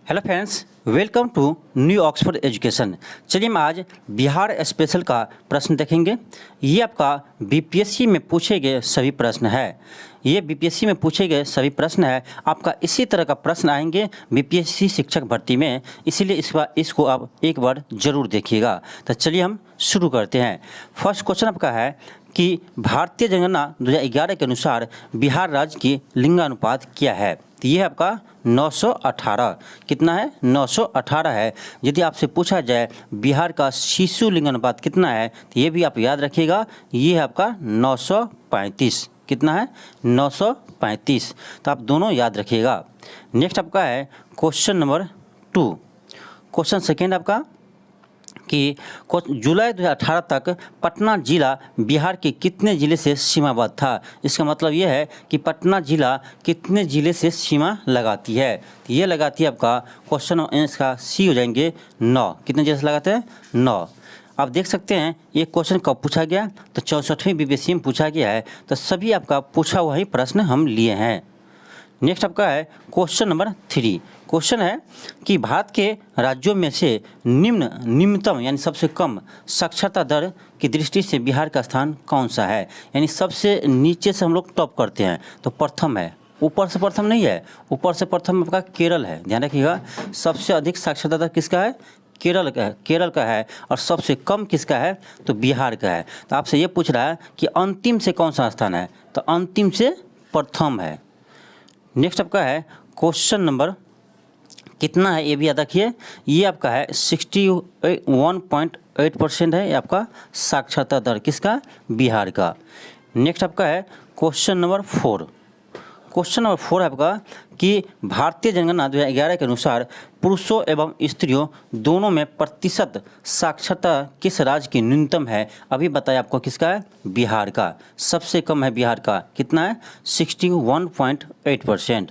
Hello friends, welcome to New Oxford Education. चलिए हम आज बिहार स्पेशल का प्रश्न देखेंगे। ये आपका बीपीएससी में पूछे गए सभी प्रश्न है। ये बीपीएससी में पूछे गए सभी प्रश्न है। आपका इसी तरह का प्रश्न आएंगे बीपीएससी शिक्षक भर्ती में, इसीलिए इसको आप एक बार जरूर देखिएगा। तो चलिए हम शुरू करते हैं। फर्स्ट क्वेश्चन आपका है कि भारतीय जनगणना 2011 के अनुसार बिहार राज्य की लिंगानुपात क्या है। तो ये है आपका 918। कितना है? 918 है। यदि आपसे पूछा जाए बिहार का शिशु लिंगानुपात कितना है, तो ये भी आप याद रखिएगा, ये है आपका 935। कितना है? 935। तो आप दोनों याद रखिएगा। नेक्स्ट आपका है क्वेश्चन नंबर 2। क्वेश्चन सेकेंड आपका कि जुलाई 2018 तक पटना जिला बिहार के कितने ज़िले से सीमाबद्ध था। इसका मतलब यह है कि पटना जिला कितने ज़िले से सीमा लगाती है। तो ये लगाती है आपका क्वेश्चन इसका सी हो जाएंगे 9। कितने ज़िले से लगाते हैं? 9। आप देख सकते हैं ये क्वेश्चन कब पूछा गया, तो 64वीं बीपीएससी में पूछा गया है। तो सभी आपका पूछा हुआ ही प्रश्न हम लिए हैं। नेक्स्ट आपका है क्वेश्चन नंबर 3। क्वेश्चन है कि भारत के राज्यों में से निम्नतम यानी सबसे कम साक्षरता दर की दृष्टि से बिहार का स्थान कौन सा है। यानी सबसे नीचे से हम लोग टॉप करते हैं तो प्रथम है, ऊपर से प्रथम नहीं है। ऊपर से प्रथम आपका केरल है, ध्यान रखिएगा। सबसे अधिक साक्षरता दर किसका है? केरल का है। और सबसे कम किसका है? तो बिहार का है। तो आपसे ये पूछ रहा है कि अंतिम से कौन सा स्थान है, तो अंतिम से प्रथम है। नेक्स्ट आपका है क्वेश्चन नंबर कितना है, ये भी याद रखिए। ये आपका है 61.8% है, ये आपका साक्षरता दर किसका? बिहार का। नेक्स्ट आपका है क्वेश्चन नंबर 4। क्वेश्चन नंबर 4 है आपका कि भारतीय जनगणना 2011 के अनुसार पुरुषों एवं स्त्रियों दोनों में प्रतिशत साक्षरता किस राज्य की न्यूनतम है। अभी बताया आपको किसका है? बिहार का। सबसे कम है बिहार का। कितना है? 61.8%।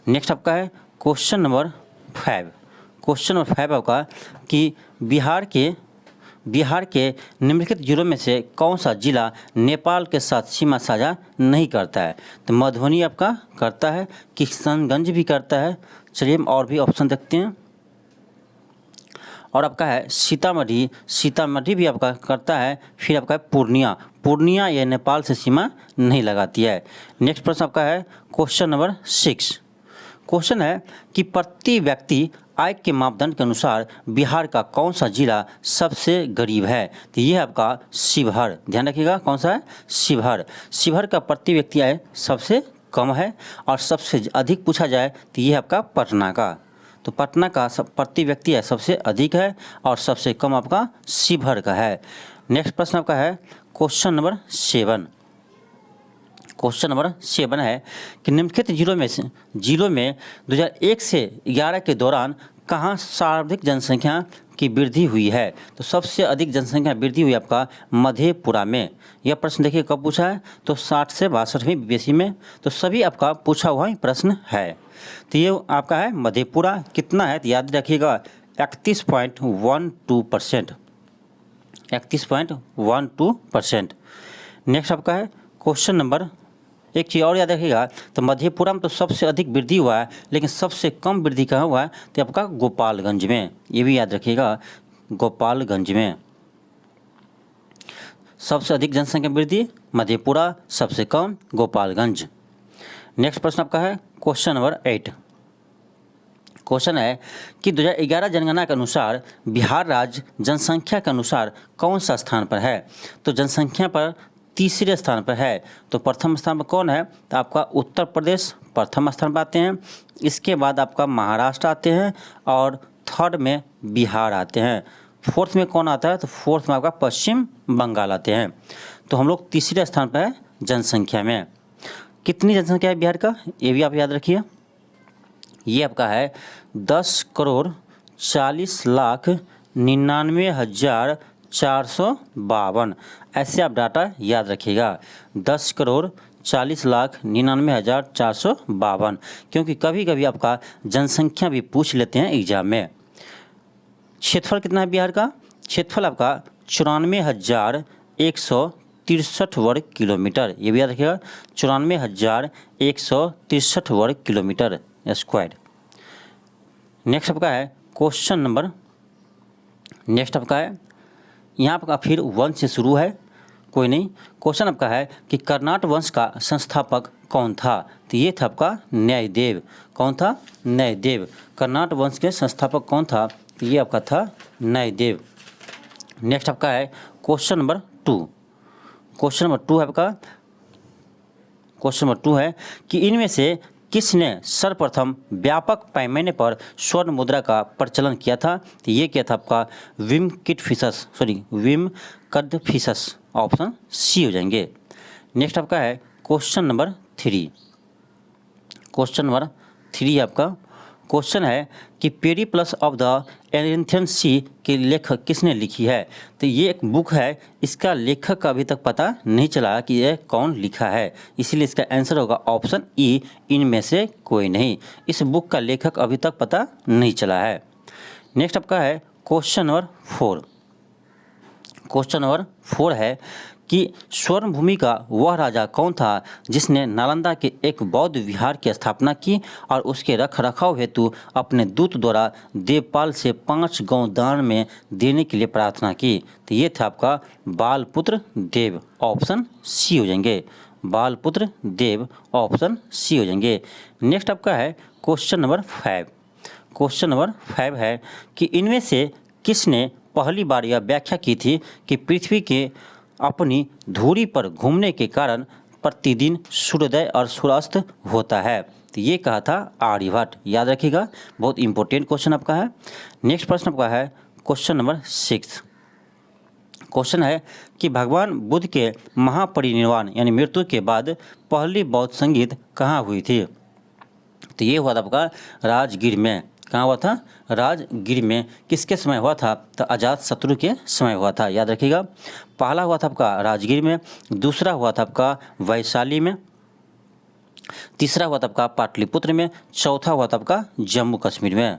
नेक्स्ट आपका है क्वेश्चन नंबर 5। क्वेश्चन नंबर 5 आपका कि बिहार के निम्नलिखित जिलों में से कौन सा जिला नेपाल के साथ सीमा साझा नहीं करता है। तो मधुबनी आपका करता है, किशनगंज भी करता है। चलिए हम और भी ऑप्शन देखते हैं। और आपका है सीतामढ़ी भी आपका करता है। फिर आपका है पूर्णिया ये नेपाल से सीमा नहीं लगाती है। नेक्स्ट प्रश्न आपका है क्वेश्चन नंबर 6। क्वेश्चन है कि प्रति व्यक्ति आय के मापदंड के अनुसार बिहार का कौन सा जिला सबसे गरीब है। तो ये है आपका शिवहर। ध्यान रखिएगा, कौन सा है? शिवहर का प्रति व्यक्ति आय सबसे कम है। और सबसे अधिक पूछा जाए तो ये है आपका पटना का। तो पटना का प्रति व्यक्ति आय सबसे अधिक है और सबसे कम आपका शिवहर का है। नेक्स्ट प्रश्न आपका है क्वेश्चन नंबर 7। क्वेश्चन नंबर 7 है कि निम्नलिखित जिलों में 2001 से 11 के दौरान कहाँ सर्वाधिक जनसंख्या की वृद्धि हुई है। तो सबसे अधिक जनसंख्या वृद्धि हुई आपका मधेपुरा में। यह प्रश्न देखिए कब पूछा है, तो 60 से 62वीं बीपीएससी में। तो सभी आपका पूछा हुआ ही प्रश्न है। तो ये आपका है मधेपुरा। कितना है? तो याद रखिएगा 31.12%। 31.12%। नेक्स्ट आपका है क्वेश्चन नंबर, एक चीज़ और याद रखिएगा, तो मधेपुरा में तो सबसे अधिक वृद्धि हुआ है, लेकिन सबसे कम वृद्धि कहाँ हुआ है? तो आपका गोपालगंज में। ये भी याद रखिएगा, गोपालगंज में सबसे अधिक जनसंख्या वृद्धि मधेपुरा, सबसे कम गोपालगंज। नेक्स्ट प्रश्न आपका है क्वेश्चन नंबर 8। क्वेश्चन है कि 2011 जनगणना के अनुसार बिहार राज्य जनसंख्या के अनुसार कौन सा स्थान पर है। तो जनसंख्या पर तीसरे स्थान पर है। तो प्रथम स्थान पर कौन है? तो आपका उत्तर प्रदेश प्रथम स्थान पर आते हैं। इसके बाद आपका महाराष्ट्र आते हैं और थर्ड में बिहार आते हैं। फोर्थ में कौन आता है? तो फोर्थ में आपका पश्चिम बंगाल आते हैं। तो हम लोग तीसरे स्थान पर है जनसंख्या में। कितनी जनसंख्या है बिहार का, ये भी आप याद रखिए। ये आपका है 10,40,99,452। ऐसे आप डाटा याद रखिएगा, 10,40,99,452। क्योंकि कभी कभी आपका जनसंख्या भी पूछ लेते हैं एग्जाम में। क्षेत्रफल कितना है बिहार का? क्षेत्रफल आपका 94,163 वर्ग किलोमीटर। ये भी याद रखिएगा, 94,163 वर्ग किलोमीटर स्क्वायर। नेक्स्ट आपका है क्वेश्चन नंबर, नेक्स्ट आपका है यहाँ आपका फिर वंश से शुरू है, कोई नहीं। क्वेश्चन आपका है कि कर्नाट वंश का संस्थापक कौन था? तो ये था आपका न्यायदेव। कौन था? न्यायदेव। कर्नाट वंश के संस्थापक कौन था? तो ये आपका था न्यायदेव। नेक्स्ट आपका है क्वेश्चन नंबर 2। क्वेश्चन नंबर 2 है आपका, क्वेश्चन नंबर 2 है कि इनमें से किसने सर्वप्रथम व्यापक पैमाने पर स्वर्ण मुद्रा का प्रचलन किया था? तो ये क्या था आपका विम कदफिसस। ऑप्शन सी हो जाएंगे। नेक्स्ट आपका है क्वेश्चन नंबर 3। क्वेश्चन नंबर 3 आपका क्वेश्चन है कि पेरिप्लस ऑफ द एरेंथियन सी के लेखक किसने लिखी है? तो ये एक बुक है, इसका लेखक का अभी तक पता नहीं चला कि यह कौन लिखा है, इसीलिए इसका आंसर होगा ऑप्शन ई, इनमें से कोई नहीं। इस बुक का लेखक अभी तक पता नहीं चला है। नेक्स्ट आपका है क्वेश्चन नंबर 4। क्वेश्चन नंबर 4 है कि स्वर्ण भूमि का वह राजा कौन था जिसने नालंदा के एक बौद्ध विहार की स्थापना की और उसके रख रखाव हेतु अपने दूत द्वारा देवपाल से 5 गांव दान में देने के लिए प्रार्थना की? तो ये था आपका बालपुत्र देव। ऑप्शन सी हो जाएंगे। बालपुत्र देव ऑप्शन सी हो जाएंगे। नेक्स्ट आपका है क्वेश्चन नंबर 5। क्वेश्चन नंबर 5 है कि इनमें से किसने पहली बार यह व्याख्या की थी कि पृथ्वी के अपनी धुरी पर घूमने के कारण प्रतिदिन सूर्योदय और सूर्यास्त होता है? तो ये कहा था आर्यभट्ट। याद रखिएगा, बहुत इंपॉर्टेंट क्वेश्चन आपका है। नेक्स्ट प्रश्न आपका है क्वेश्चन नंबर 6। क्वेश्चन है कि भगवान बुद्ध के महापरिनिर्वाण यानी मृत्यु के बाद पहली बौद्ध संगीत कहाँ हुई थी? तो ये हुआ था आपका राजगीर में। कहाँ हुआ था? राजगीर में। किसके समय हुआ था? तो अजात शत्रु के समय हुआ था। याद रखिएगा, पहला हुआ था आपका राजगीर में, दूसरा हुआ था आपका वैशाली में, तीसरा हुआ था आपका पाटलिपुत्र में, चौथा हुआ था आपका जम्मू कश्मीर में।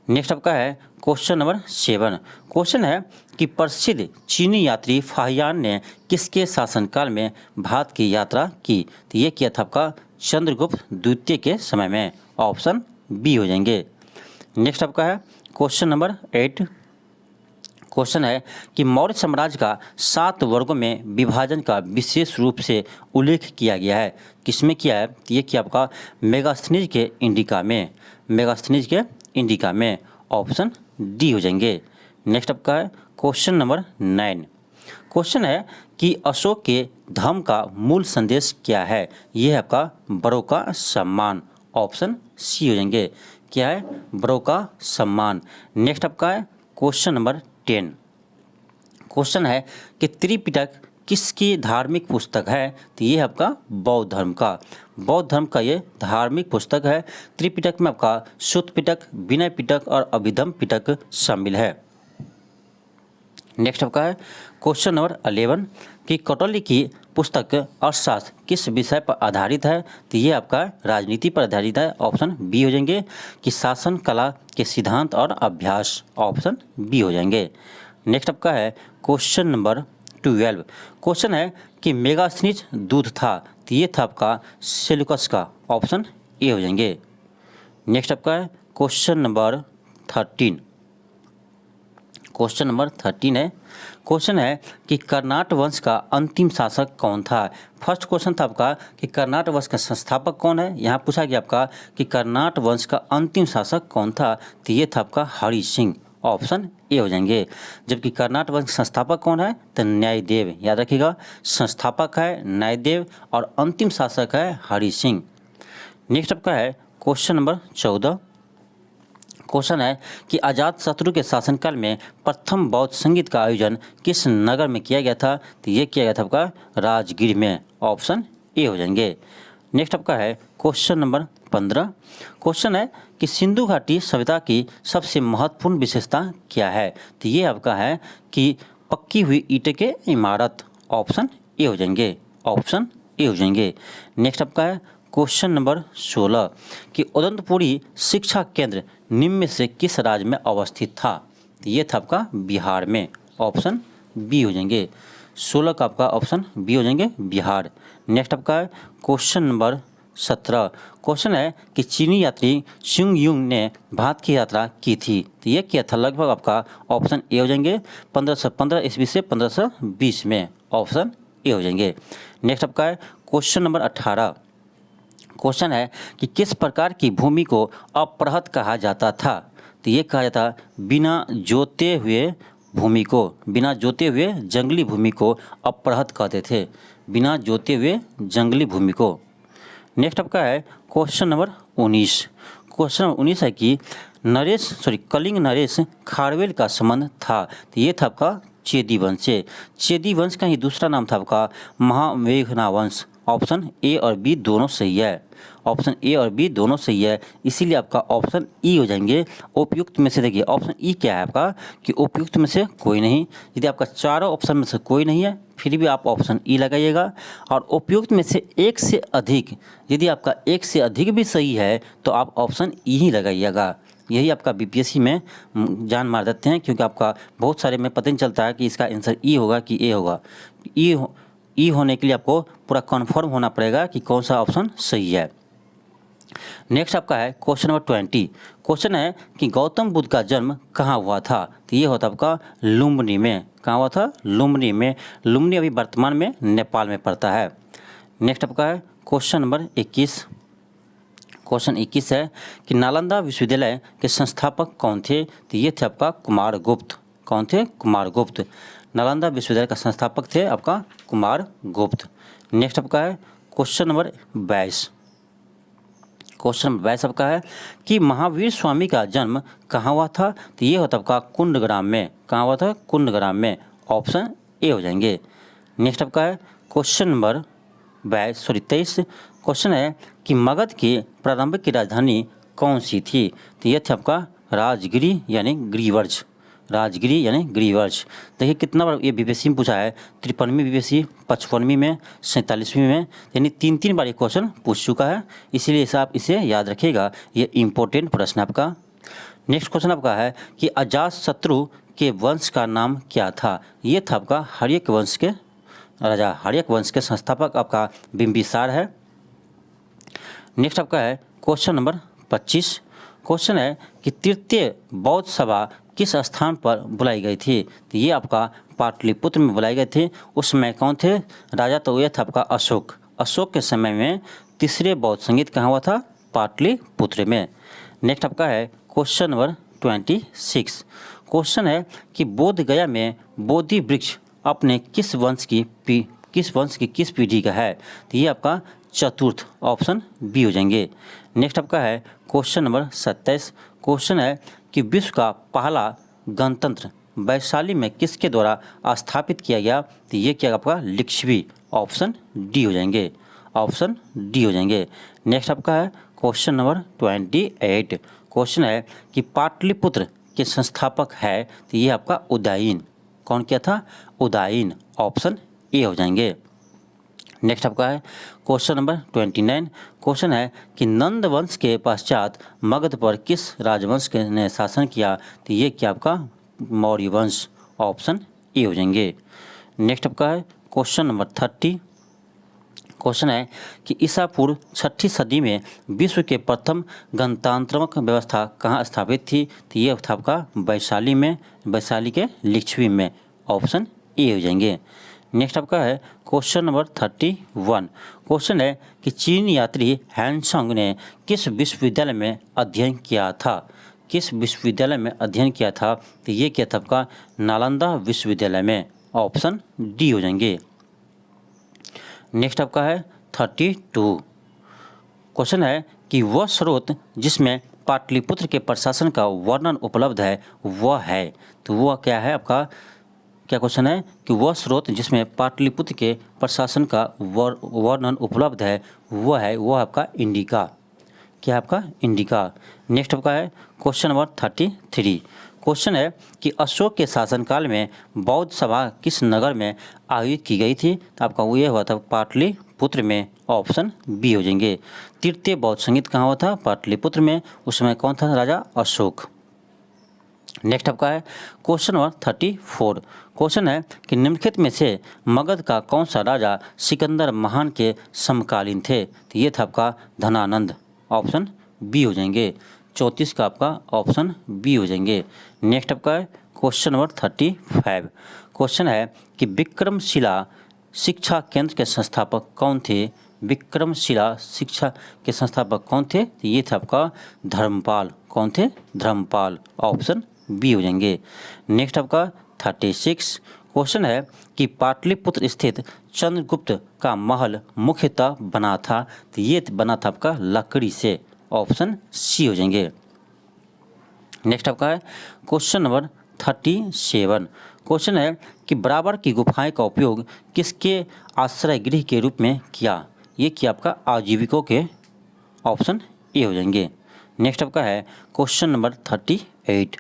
नेक्स्ट आपका है क्वेश्चन नंबर 7। क्वेश्चन है कि प्रसिद्ध चीनी यात्री फाहियान ने किसके शासनकाल में भारत की यात्रा की? तो ये किया था आपका चंद्रगुप्त द्वितीय के समय में। ऑप्शन बी हो जाएंगे। नेक्स्ट आपका है क्वेश्चन नंबर 8। क्वेश्चन है कि मौर्य साम्राज्य का 7 वर्गों में विभाजन का विशेष रूप से उल्लेख किया गया है, किसमें किया है? तो ये किया आपका मेगास्थनीज के इंडिका में। मेगास्थनीज के इंडिका में। ऑप्शन डी हो जाएंगे। नेक्स्ट आपका है क्वेश्चन नंबर 9। क्वेश्चन है कि अशोक के धर्म का मूल संदेश क्या है? यह है आपका बड़ों का सम्मान। ऑप्शन सी हो जाएंगे। क्या है? बड़ों का सम्मान। नेक्स्ट आपका है क्वेश्चन नंबर 10। क्वेश्चन है कि त्रिपिटक किसकी धार्मिक पुस्तक है? तो ये है आपका बौद्ध धर्म का। बौद्ध धर्म का ये धार्मिक पुस्तक है। त्रिपिटक में आपका सुत्त पिटक, विनय पिटक और अभिधम पिटक शामिल है। नेक्स्ट आपका है क्वेश्चन नंबर 11 कि कौटिल्य की पुस्तक अर्थशास्त्र किस विषय पर आधारित है? तो ये आपका राजनीति पर आधारित है। ऑप्शन बी हो जाएंगे कि शासन कला के सिद्धांत और अभ्यास। ऑप्शन बी हो जाएंगे। नेक्स्ट आपका है क्वेश्चन नंबर 12। क्वेश्चन है कि मेगास्थनीज दूध था? तो ये था आपका सेल्यूकस का। ऑप्शन ए हो जाएंगे। नेक्स्ट आपका है क्वेश्चन नंबर 13। क्वेश्चन नंबर 13 है। क्वेश्चन है कि कर्नाट वंश का अंतिम शासक कौन था? फर्स्ट क्वेश्चन था आपका कि कर्नाट वंश का संस्थापक कौन है। यहाँ पूछा गया आपका कि कर्नाट वंश का अंतिम शासक कौन था? तो ये था आपका हरि सिंह। ऑप्शन ए हो जाएंगे। जबकि कर्नाट वंश संस्थापक कौन है? तो न्यायदेव। याद रखिएगा, संस्थापक है न्यायदेव और अंतिम शासक है हरि सिंह। नेक्स्ट आपका है क्वेश्चन नंबर 14। क्वेश्चन है कि अजातशत्रु के शासनकाल में प्रथम बौद्ध संगीत का आयोजन किस नगर में किया गया था? तो ये किया गया था आपका राजगीर में। ऑप्शन ए हो जाएंगे। नेक्स्ट आपका है क्वेश्चन नंबर 15। क्वेश्चन है कि सिंधु घाटी सभ्यता की सबसे महत्वपूर्ण विशेषता क्या है? तो ये आपका है कि पक्की हुई ईंट के इमारत। ऑप्शन ए हो जाएंगे। ऑप्शन ए हो जाएंगे। नेक्स्ट आपका है क्वेश्चन नंबर 16 कि उदंतपुरी शिक्षा केंद्र निम्न में से किस राज्य में अवस्थित था? तो ये था आपका बिहार में। ऑप्शन बी हो जाएंगे। 16 का आपका ऑप्शन बी हो जाएंगे, बिहार। नेक्स्ट आपका है क्वेश्चन नंबर 17। क्वेश्चन है कि चीनी यात्री शिंग युंग ने भारत की यात्रा की थी, तो ये किया था लगभग आपका ऑप्शन ए हो जाएंगे 1515 ईस्वी से 1520 में, ऑप्शन ए हो जाएंगे। नेक्स्ट आपका है क्वेश्चन नंबर 18। क्वेश्चन है कि किस प्रकार की भूमि को अपरहत कहा जाता था, तो ये कहा जाता बिना जोते हुए भूमि को, बिना जोते हुए जंगली भूमि को अपरहत कहते थे, बिना जोते हुए जंगली भूमि को। नेक्स्ट आपका है क्वेश्चन नंबर 19। क्वेश्चन नंबर 19 है कि कलिंग नरेश खारवेल का संबंध था, तो ये था आपका चेदी वंश से। चेदी वंश का ही दूसरा नाम था आपका महामेघना वंश। ऑप्शन ए और बी दोनों सही है, ऑप्शन ए और बी दोनों सही है, इसीलिए आपका ऑप्शन ई हो जाएंगे। उपयुक्त में से देखिए ऑप्शन ई क्या है आपका कि उपयुक्त में से कोई नहीं। यदि आपका चारों ऑप्शन में से कोई नहीं है फिर भी आप ऑप्शन ई लगाइएगा, और उपयुक्त में से एक से अधिक, यदि आपका एक से अधिक भी सही है तो आप ऑप्शन ई ही लगाइएगा। यही आपका बीपीएससी में जान मार देते हैं, क्योंकि आपका बहुत सारे में पता नहीं चलता है कि इसका आंसर ई होगा कि ए होगा। ई होने के लिए आपको पूरा कन्फर्म होना पड़ेगा कि कौन सा ऑप्शन सही है। नेक्स्ट आपका है क्वेश्चन नंबर 20। क्वेश्चन है कि गौतम बुद्ध का जन्म कहाँ हुआ था, तो ये होता आपका लुम्बिनी में। कहाँ हुआ था? लुम्बिनी में। लुम्बिनी अभी वर्तमान में नेपाल में पड़ता है। नेक्स्ट आपका है क्वेश्चन नंबर 21। क्वेश्चन 21 है कि नालंदा विश्वविद्यालय के संस्थापक कौन थे, तो ये थे आपका कुमारगुप्त। कौन थे? कुमारगुप्त। नालंदा विश्वविद्यालय का संस्थापक थे आपका कुमारगुप्त। नेक्स्ट आपका है क्वेश्चन नंबर 22। क्वेश्चन नंबर 22 आपका है कि महावीर स्वामी का जन्म कहाँ हुआ था, तो ये होता आपका कुंडग्राम में। कहाँ हुआ था? कुंडग्राम में, ऑप्शन ए हो जाएंगे। नेक्स्ट आपका है क्वेश्चन नंबर 23। क्वेश्चन है कि मगध की प्रारंभिक की राजधानी कौन सी थी, तो ये थे आपका राजगिरी यानी ग्रीवर्ज। राजगिरी यानी ग्रीवर्ज। देखिए कितना बार ये बीपीएससी में पूछा है, 53वीं बीपीएससी, 55वीं में, 47वीं में, यानी 3 बार ये क्वेश्चन पूछ चुका है, इसीलिए आप इसे याद रखिएगा, ये इम्पोर्टेंट प्रश्न आपका। नेक्स्ट क्वेश्चन आपका है कि अजातशत्रु के वंश का नाम क्या था, ये था आपका हर्यक वंश के राजा, हर्यक वंश के संस्थापक आपका बिंबिसार है। नेक्स्ट आपका है क्वेश्चन नंबर 25। क्वेश्चन है कि तृतीय बौद्ध सभा किस स्थान पर बुलाई गई थी, तो ये आपका पाटलिपुत्र में बुलाई गए थे। उसमें कौन थे राजा, तो ये था आपका अशोक। अशोक के समय में तीसरे बौद्ध संगीत कहाँ हुआ था? पाटलिपुत्र में। नेक्स्ट आपका है क्वेश्चन नंबर 26। क्वेश्चन है कि बोध गया में बोधि वृक्ष अपने किस वंश की किस पीढ़ी का है, तो ये आपका चतुर्थ, ऑप्शन बी हो जाएंगे। नेक्स्ट आपका है क्वेश्चन नंबर 27। क्वेश्चन है कि विश्व का पहला गणतंत्र वैशाली में किसके द्वारा स्थापित किया गया, तो ये क्या आपका लिच्छवी, ऑप्शन डी हो जाएंगे, ऑप्शन डी हो जाएंगे। नेक्स्ट आपका है क्वेश्चन नंबर 28। क्वेश्चन है कि पाटलिपुत्र के संस्थापक है, तो ये आपका उदयन। कौन किया था? उदयन, ऑप्शन ए हो जाएंगे। नेक्स्ट आपका है क्वेश्चन नंबर 29। क्वेश्चन है कि नंद वंश के पश्चात मगध पर किस राजवंश ने शासन किया, तो ये क्या आपका मौर्य वंश, ऑप्शन ए हो जाएंगे। नेक्स्ट आपका है क्वेश्चन नंबर 30। क्वेश्चन है कि ईसा पूर्व 6ठी सदी में विश्व के प्रथम गणतंत्रात्मक व्यवस्था कहाँ स्थापित थी, तो ये था आपका वैशाली में, वैशाली के लिच्छवी में, ऑप्शन ए हो जाएंगे। नेक्स्ट आपका है क्वेश्चन नंबर 31। क्वेश्चन है कि चीनी यात्री हैंसोंग ने किस विश्वविद्यालय में अध्ययन किया था, किस विश्वविद्यालय में अध्ययन किया था, तो ये क्या था आपका नालंदा विश्वविद्यालय में, ऑप्शन डी हो जाएंगे। नेक्स्ट आपका है 32। क्वेश्चन है कि वह स्रोत जिसमें पाटलिपुत्र के प्रशासन का वर्णन उपलब्ध है वह है, तो वह क्या है आपका, क्या क्वेश्चन है कि वह स्रोत जिसमें पाटलिपुत्र के प्रशासन का वर्णन उपलब्ध है वह आपका इंडिका। क्या है आपका? इंडिका। नेक्स्ट आपका है क्वेश्चन नंबर 33। क्वेश्चन है कि अशोक के शासनकाल में बौद्ध सभा किस नगर में आयोजित की गई थी, तो आपका वो ये हुआ था पाटलिपुत्र में, ऑप्शन बी हो जाएंगे। तृतीय बौद्ध संगीत कहाँ हुआ था? पाटलिपुत्र में। उसमें कौन था? राजा अशोक। नेक्स्ट आपका है क्वेश्चन नंबर 34। क्वेश्चन है कि निम्नलिखित में से मगध का कौन सा राजा सिकंदर महान के समकालीन थे? तो ये था आपका धनानंद, ऑप्शन बी हो जाएंगे। 34 का आपका ऑप्शन बी हो जाएंगे। नेक्स्ट आपका है क्वेश्चन नंबर 35। क्वेश्चन है कि विक्रमशिला शिक्षा केंद्र के संस्थापक कौन थे? विक्रमशिला शिक्षा के संस्थापक कौन थे? तो ये था आपका धर्मपाल। कौन थे? धर्मपाल, ऑप्शन बी हो जाएंगे। नेक्स्ट आपका 36 क्वेश्चन है कि पाटलिपुत्र स्थित चंद्रगुप्त का महल मुख्यतः बना था? तो ये बना था आपका लकड़ी से, ऑप्शन सी हो जाएंगे। नेक्स्ट आपका है क्वेश्चन नंबर 37। क्वेश्चन है कि बराबर की गुफाएं का उपयोग किसके आश्रय गृह के रूप में किया? ये किया आपका आजीविकों के, ऑप्शन ए हो जाएंगे। नेक्स्ट आपका है क्वेश्चन नंबर 38।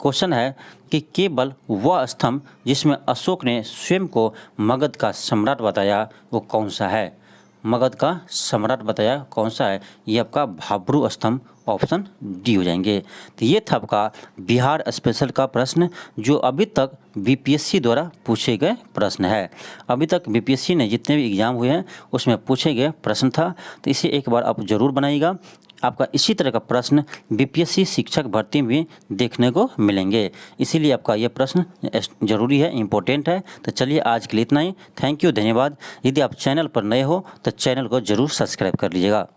क्वेश्चन है कि केवल वह स्तंभ जिसमें अशोक ने स्वयं को मगध का सम्राट बताया वो कौन सा है? मगध का सम्राट बताया कौन सा है? ये आपका भाब्रू स्तंभ, ऑप्शन डी हो जाएंगे। तो ये था आपका बिहार स्पेशल का प्रश्न जो अभी तक बीपीएससी द्वारा पूछे गए प्रश्न है। अभी तक बीपीएससी ने जितने भी एग्जाम हुए हैं उसमें पूछे गए प्रश्न था, तो इसे एक बार आप जरूर बनाइएगा। आपका इसी तरह का प्रश्न बीपीएससी शिक्षक भर्ती में देखने को मिलेंगे, इसीलिए आपका यह प्रश्न जरूरी है, इम्पोर्टेंट है। तो चलिए आज के लिए इतना ही। थैंक यू, धन्यवाद। यदि आप चैनल पर नए हो तो चैनल को जरूर सब्सक्राइब कर लीजिएगा।